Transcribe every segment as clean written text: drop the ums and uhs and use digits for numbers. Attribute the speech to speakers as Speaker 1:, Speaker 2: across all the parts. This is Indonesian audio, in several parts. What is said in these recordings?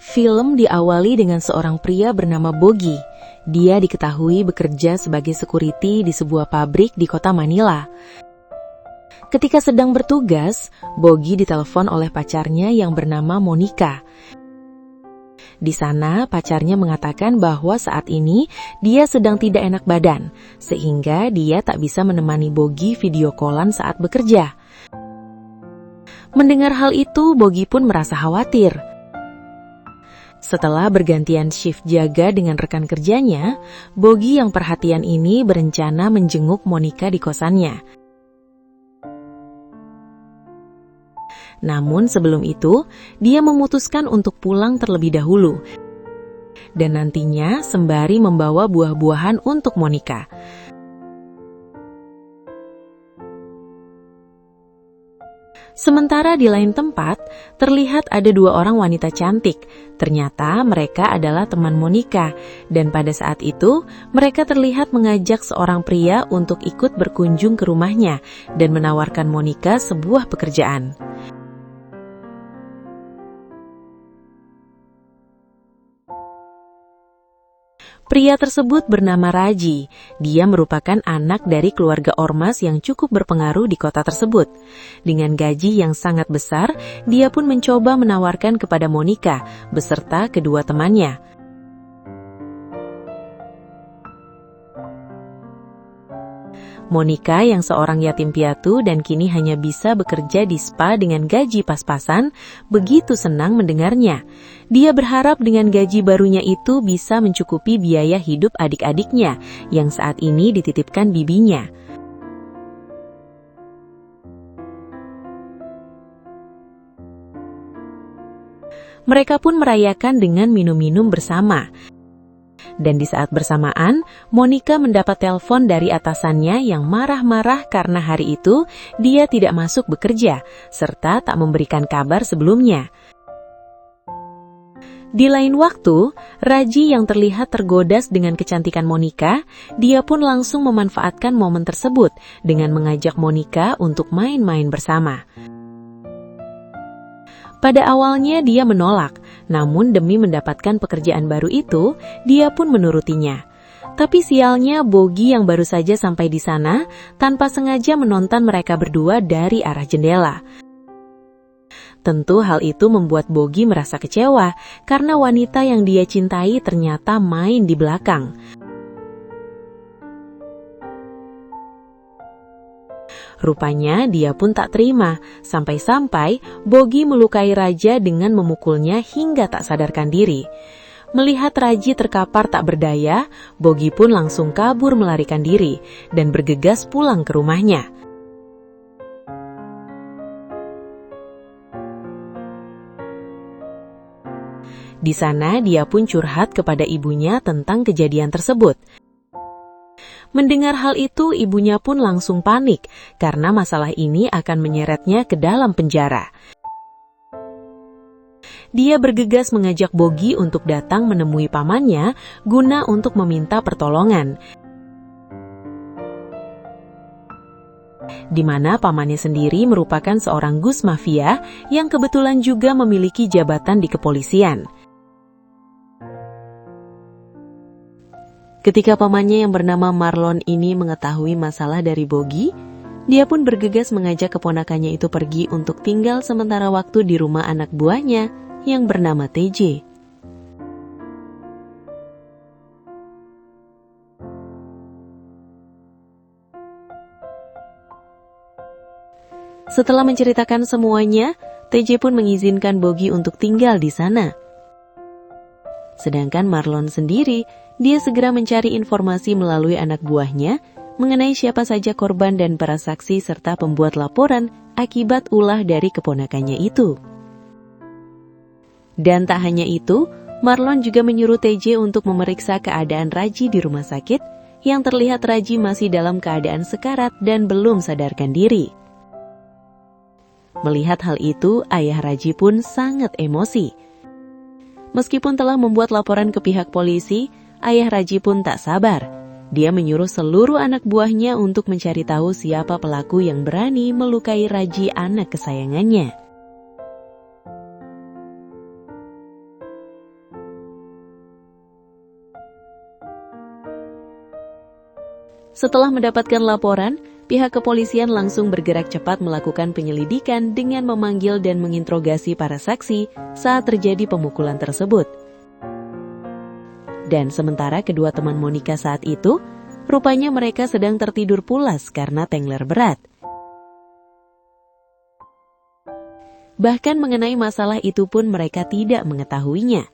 Speaker 1: Film diawali dengan seorang pria bernama Bogi. Dia diketahui bekerja sebagai security di sebuah pabrik di kota Manila. Ketika sedang bertugas, Bogi ditelepon oleh pacarnya yang bernama Monica. Di sana, pacarnya mengatakan bahwa saat ini dia sedang tidak enak badan, sehingga dia tak bisa menemani Bogi video callan saat bekerja. Mendengar hal itu, Bogi pun merasa khawatir. Setelah bergantian shift jaga dengan rekan kerjanya, Bogi yang perhatian ini berencana menjenguk Monica di kosannya. Namun sebelum itu, dia memutuskan untuk pulang terlebih dahulu. Dan nantinya sembari membawa buah-buahan untuk Monica. Sementara di lain tempat, terlihat ada dua orang wanita cantik. Ternyata mereka adalah teman Monica, dan pada saat itu, mereka terlihat mengajak seorang pria untuk ikut berkunjung ke rumahnya dan menawarkan Monica sebuah pekerjaan. Pria tersebut bernama Raji. Dia merupakan anak dari keluarga ormas yang cukup berpengaruh di kota tersebut. Dengan gaji yang sangat besar, dia pun mencoba menawarkan kepada Monica beserta kedua temannya. Monica yang seorang yatim piatu dan kini hanya bisa bekerja di spa dengan gaji pas-pasan, begitu senang mendengarnya. Dia berharap dengan gaji barunya itu bisa mencukupi biaya hidup adik-adiknya yang saat ini dititipkan bibinya. Mereka pun merayakan dengan minum-minum bersama. Dan di saat bersamaan, Monica mendapat telepon dari atasannya yang marah-marah karena hari itu dia tidak masuk bekerja, serta tak memberikan kabar sebelumnya. Di lain waktu, Raji yang terlihat tergoda dengan kecantikan Monica, dia pun langsung memanfaatkan momen tersebut dengan mengajak Monica untuk main-main bersama. Pada awalnya dia menolak, namun demi mendapatkan pekerjaan baru itu, dia pun menurutinya. Tapi sialnya Bogi yang baru saja sampai di sana, tanpa sengaja menonton mereka berdua dari arah jendela. Tentu hal itu membuat Bogi merasa kecewa, karena wanita yang dia cintai ternyata main di belakang. Rupanya dia pun tak terima, sampai-sampai Bogi melukai Raja dengan memukulnya hingga tak sadarkan diri. Melihat Raji terkapar tak berdaya, Bogi pun langsung kabur melarikan diri dan bergegas pulang ke rumahnya. Di sana dia pun curhat kepada ibunya tentang kejadian tersebut. Mendengar hal itu, ibunya pun langsung panik karena masalah ini akan menyeretnya ke dalam penjara. Dia bergegas mengajak Bogi untuk datang menemui pamannya guna untuk meminta pertolongan. Di mana pamannya sendiri merupakan seorang gus mafia yang kebetulan juga memiliki jabatan di kepolisian. Ketika pamannya yang bernama Marlon ini mengetahui masalah dari Bogi, dia pun bergegas mengajak keponakannya itu pergi untuk tinggal sementara waktu di rumah anak buahnya yang bernama TJ. Setelah menceritakan semuanya, TJ pun mengizinkan Bogi untuk tinggal di sana. Sedangkan Marlon sendiri, dia segera mencari informasi melalui anak buahnya mengenai siapa saja korban dan para saksi serta pembuat laporan akibat ulah dari keponakannya itu. Dan tak hanya itu, Marlon juga menyuruh TJ untuk memeriksa keadaan Raji di rumah sakit yang terlihat Raji masih dalam keadaan sekarat dan belum sadarkan diri. Melihat hal itu, ayah Raji pun sangat emosi. Meskipun telah membuat laporan ke pihak polisi, ayah Raji pun tak sabar. Dia menyuruh seluruh anak buahnya untuk mencari tahu siapa pelaku yang berani melukai Raji, anak kesayangannya. Setelah mendapatkan laporan, pihak kepolisian langsung bergerak cepat melakukan penyelidikan dengan memanggil dan menginterogasi para saksi saat terjadi pemukulan tersebut. Dan sementara kedua teman Monica saat itu, rupanya mereka sedang tertidur pulas karena tengler berat. Bahkan mengenai masalah itu pun mereka tidak mengetahuinya.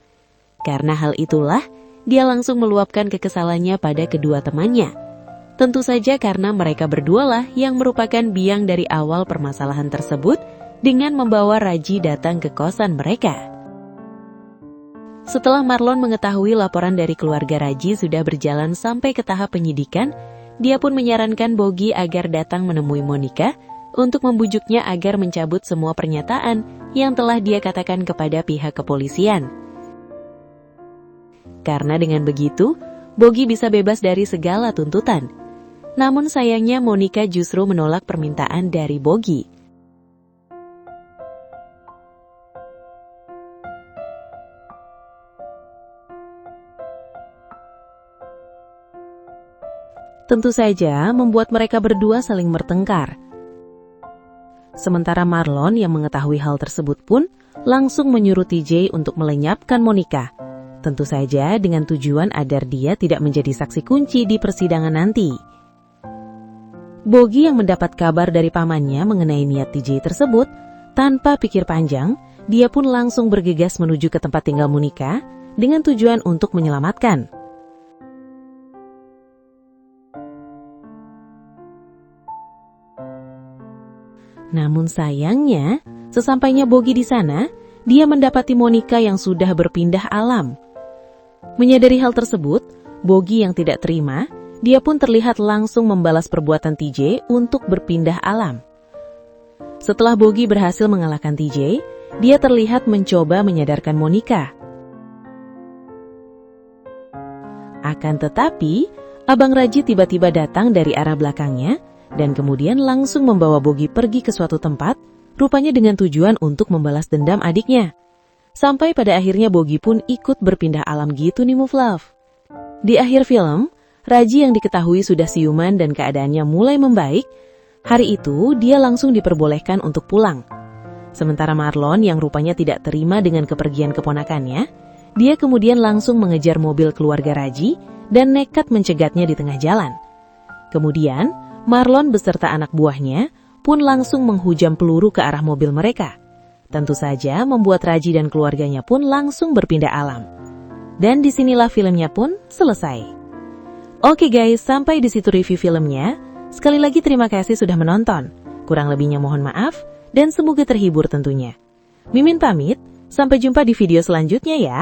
Speaker 1: Karena hal itulah, dia langsung meluapkan kekesalannya pada kedua temannya. Tentu saja karena mereka berdualah yang merupakan biang dari awal permasalahan tersebut dengan membawa Raji datang ke kosan mereka. Setelah Marlon mengetahui laporan dari keluarga Raji sudah berjalan sampai ke tahap penyidikan, dia pun menyarankan Bogi agar datang menemui Monica untuk membujuknya agar mencabut semua pernyataan yang telah dia katakan kepada pihak kepolisian. Karena dengan begitu, Bogi bisa bebas dari segala tuntutan. Namun sayangnya Monica justru menolak permintaan dari Bogi. Tentu saja membuat mereka berdua saling bertengkar. Sementara Marlon yang mengetahui hal tersebut pun langsung menyuruh TJ untuk melenyapkan Monica. Tentu saja dengan tujuan agar dia tidak menjadi saksi kunci di persidangan nanti. Bogi yang mendapat kabar dari pamannya mengenai niat TJ tersebut, tanpa pikir panjang, dia pun langsung bergegas menuju ke tempat tinggal Monica dengan tujuan untuk menyelamatkan. Namun sayangnya, sesampainya Bogi di sana, dia mendapati Monica yang sudah berpindah alam. Menyadari hal tersebut, Bogi yang tidak terima, dia pun terlihat langsung membalas perbuatan TJ untuk berpindah alam. Setelah Bogi berhasil mengalahkan TJ, dia terlihat mencoba menyadarkan Monica. Akan tetapi, Abang Raji tiba-tiba datang dari arah belakangnya dan kemudian langsung membawa Bogi pergi ke suatu tempat, rupanya dengan tujuan untuk membalas dendam adiknya. Sampai pada akhirnya Bogi pun ikut berpindah alam gitu nih Move Love. Di akhir film, Raji yang diketahui sudah siuman dan keadaannya mulai membaik, hari itu dia langsung diperbolehkan untuk pulang. Sementara Marlon yang rupanya tidak terima dengan kepergian keponakannya, dia kemudian langsung mengejar mobil keluarga Raji dan nekat mencegatnya di tengah jalan. Kemudian, Marlon beserta anak buahnya pun langsung menghujam peluru ke arah mobil mereka. Tentu saja membuat Raji dan keluarganya pun langsung berpindah alam. Dan disinilah filmnya pun selesai. Oke guys, sampai di situ review filmnya. Sekali lagi terima kasih sudah menonton. Kurang lebihnya mohon maaf, dan semoga terhibur tentunya. Mimin pamit, sampai jumpa di video selanjutnya ya.